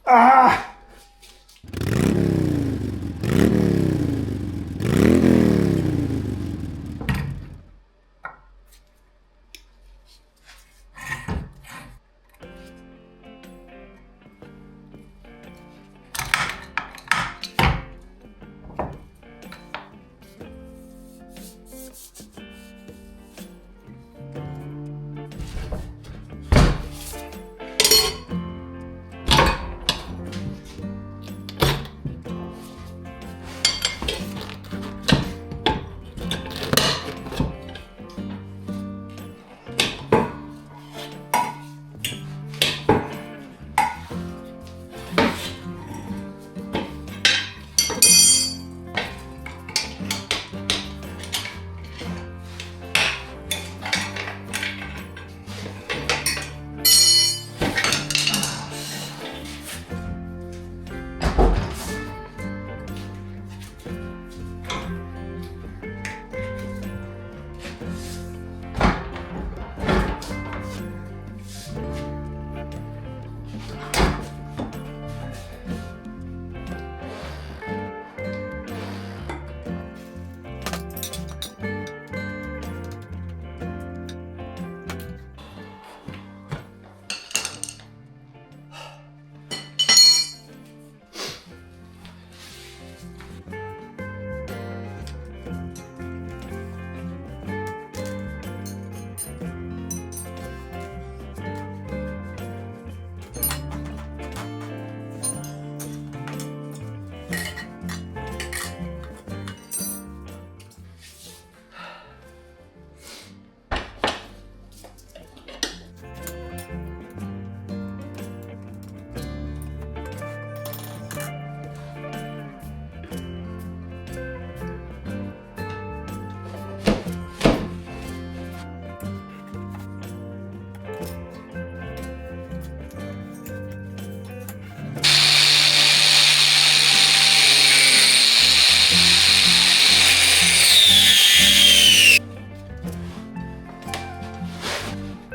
Ah!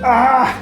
Ah!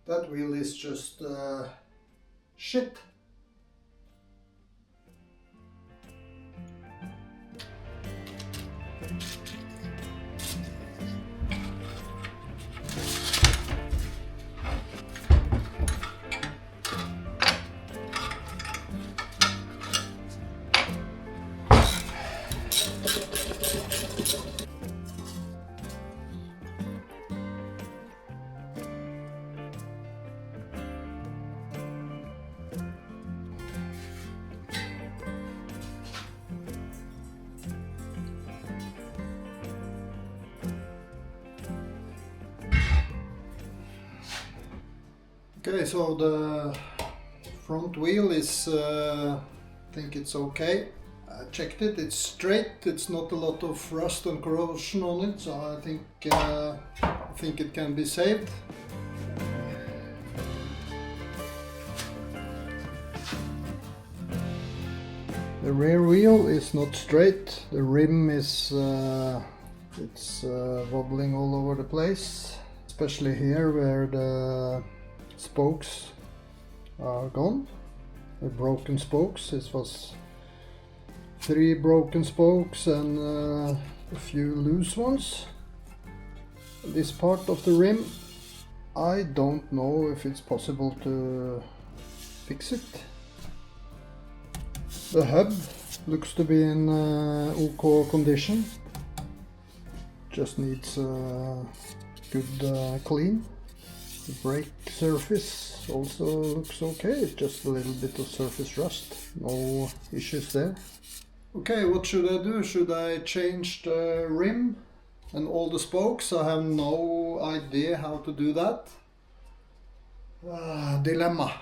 That wheel is just shit. Okay, so the front wheel is, I think it's okay. I checked it, it's straight, it's not a lot of rust and corrosion on it, so I think it can be saved. The rear wheel is not straight, the rim is wobbling all over the place, especially here where the spokes are gone, the broken spokes. This was 3 broken spokes and a few loose ones. This part of the rim, I don't know if it's possible to fix it. The hub looks to be in OK condition. just needs a good clean. The brake surface also looks okay, it's just a little bit of surface rust, no issues there. Okay, what should I do? Should I change the rim and all the spokes? I have no idea how to do that. Dilemma.